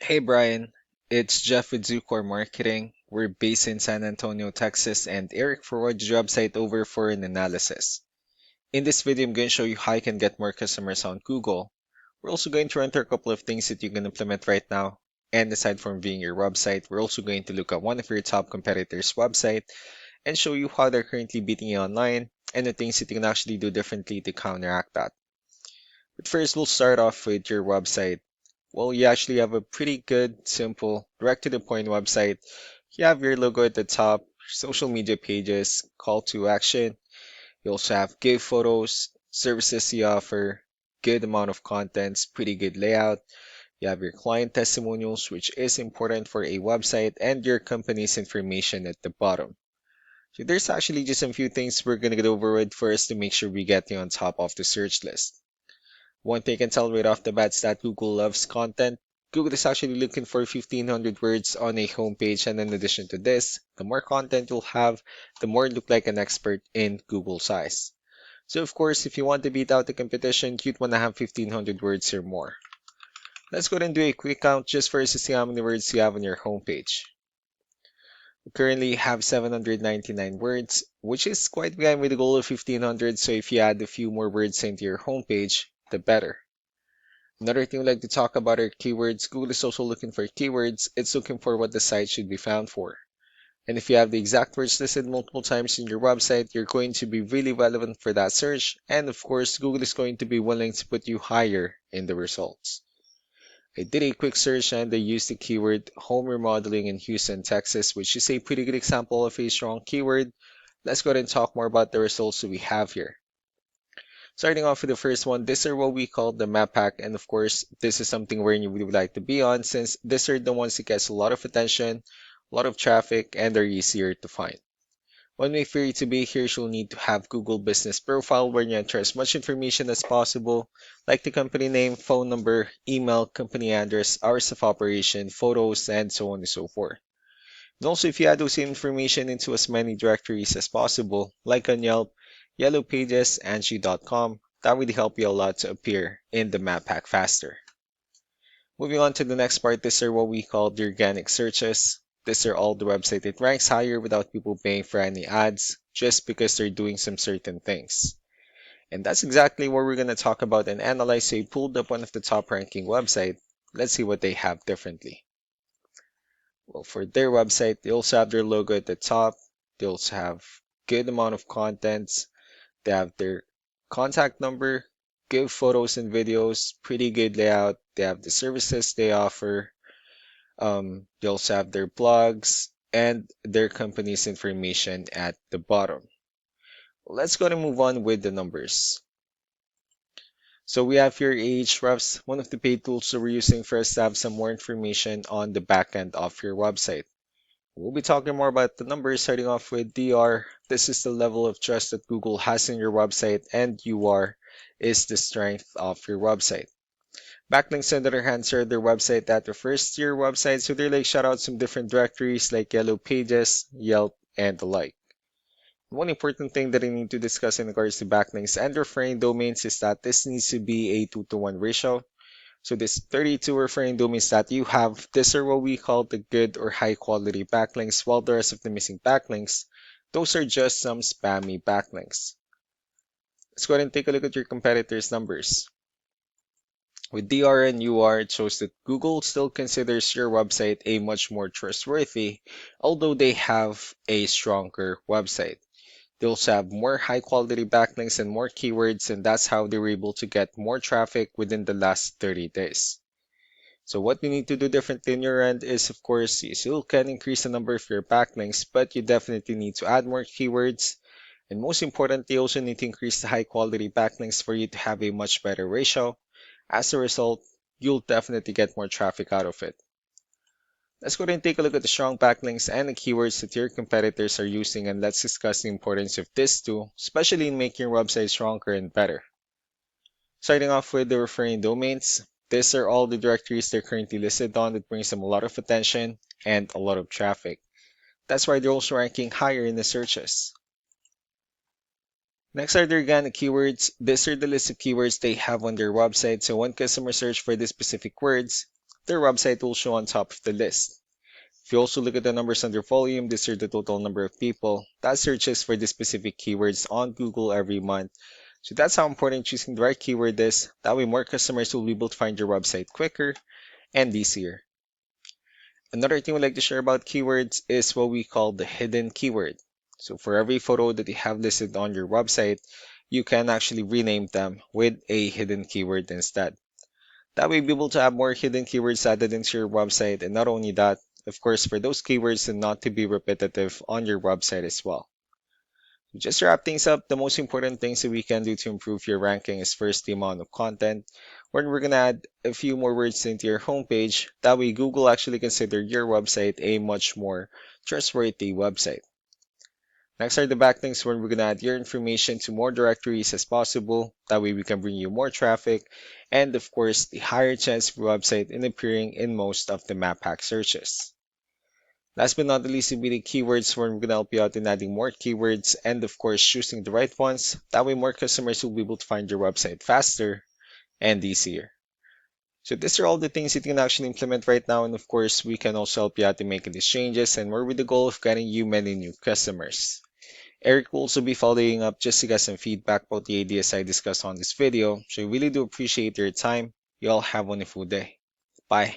Hey Brian, it's Jeff with Zucore Marketing. We're based in San Antonio, Texas, and Eric forwarded the website over for an analysis. In this video, I'm going to show you how you can get more customers on Google. We're also going to run through a couple of things that you can implement right now. And aside from viewing your website, we're also going to look at one of your top competitors' website and show you how they're currently beating you online and the things that you can actually do differently to counteract that. But first, we'll start off with your website. Well, you actually have a pretty good, simple, direct to the point website. You have your logo at the top, social media pages, call to action. You also have give photos, services you offer, good amount of contents, pretty good layout. You have your client testimonials, which is important for a website, and your company's information at the bottom. So there's actually just a few things we're gonna get over with first to make sure we get you on top of the search list. One thing I can tell right off the bat is that Google loves content. Google is actually looking for 1500 words on a homepage, and in addition to this, the more content you'll have, the more you look like an expert in Google's eyes. So of course, if you want to beat out the competition, you'd want to have 1500 words or more. Let's go ahead and do a quick count just for us to see how many words you have on your homepage. We currently have 799 words, which is quite behind with the goal of 1500, so if you add a few more words into your homepage, the better. Another thing we like to talk about are keywords. Google is also looking for keywords. It's looking for what the site should be found for. And if you have the exact words listed multiple times in your website, you're going to be really relevant for that search. And of course, Google is going to be willing to put you higher in the results. I did a quick search and I used the keyword home remodeling in Houston, Texas, which is a pretty good example of a strong keyword. Let's go ahead and talk more about the results that we have here. Starting off with the first one, these are what we call the map pack, and of course, this is something where you would like to be on since these are the ones that gets a lot of attention, a lot of traffic, and are easier to find. One way for you to be here, you'll need to have Google Business Profile where you enter as much information as possible, like the company name, phone number, email, company address, hours of operation, photos, and so on and so forth. And also, if you add those information into as many directories as possible, like on Yelp, Yellow Pages, Angie.com, that would help you a lot to appear in the map pack faster. Moving on to the next part, these are what we call the organic searches. These are all the website that ranks higher without people paying for any ads, just because they're doing some certain things. And that's exactly what we're going to talk about and analyze. So you pulled up one of the top ranking website. Let's see what they have differently. Well, for their website, they also have their logo at the top. They also have good amount of contents. They have their contact number, good photos and videos, pretty good layout. They have the services they offer. They also have their blogs and their company's information at the bottom. Let's go and move on with the numbers. So we have here Ahrefs, one of the paid tools that we're using for us to have some more information on the back end of your website. We'll be talking more about the numbers starting off with DR. This is the level of trust that Google has in your website, and UR is the strength of your website. Backlinks, on the other hand, are their website that refers to your website, so they like shout out some different directories like Yellow Pages, Yelp, and the like. One important thing that I need to discuss in regards to backlinks and referring domains is that this needs to be a 2-to-1 ratio. So this 32 referring domains that you have, these are what we call the good or high quality backlinks, while the rest of the missing backlinks, those are just some spammy backlinks. Let's go ahead and take a look at your competitors' numbers. With DR and UR, it shows that Google still considers your website a much more trustworthy, although they have a stronger website. They also have more high quality backlinks and more keywords, and that's how they were able to get more traffic within the last 30 days. So what you need to do differently on your end is, of course, you still can increase the number of your backlinks, but you definitely need to add more keywords. And most importantly, you also need to increase the high quality backlinks for you to have a much better ratio. As a result, you'll definitely get more traffic out of it. Let's go ahead and take a look at the strong backlinks and the keywords that your competitors are using, and let's discuss the importance of this too, especially in making your website stronger and better. Starting off with the referring domains, these are all the directories they're currently listed on that brings them a lot of attention and a lot of traffic. That's why they're also ranking higher in the searches. Next are the organic keywords. These are the list of keywords they have on their website. So when customers search for these specific words, their website will show on top of the list. If you also look at the numbers under volume, these are the total number of people that searches for the specific keywords on Google every month. So that's how important choosing the right keyword is. That way more customers will be able to find your website quicker and easier. Another thing we'd like to share about keywords is what we call the hidden keyword. So for every photo that you have listed on your website, you can actually rename them with a hidden keyword instead. That way, you'll be able to have more hidden keywords added into your website, and not only that, of course, for those keywords and not to be repetitive on your website as well. Just to wrap things up, the most important things that we can do to improve your ranking is first the amount of content, when we're gonna add a few more words into your homepage. That way, Google actually consider your website a much more trustworthy website. Next are the backlinks, when we're gonna add your information to more directories as possible. That way we can bring you more traffic and of course the higher chance of your website in appearing in most of the map hack searches. Last but not the least will be the keywords, when we're gonna help you out in adding more keywords and of course choosing the right ones. That way more customers will be able to find your website faster and easier. So these are all the things you can actually implement right now, and of course we can also help you out in making these changes, and we're with the goal of getting you many new customers. Eric will also be following up just to get some feedback about the ideas I discussed on this video. So I really do appreciate your time. You all have a wonderful day. Bye.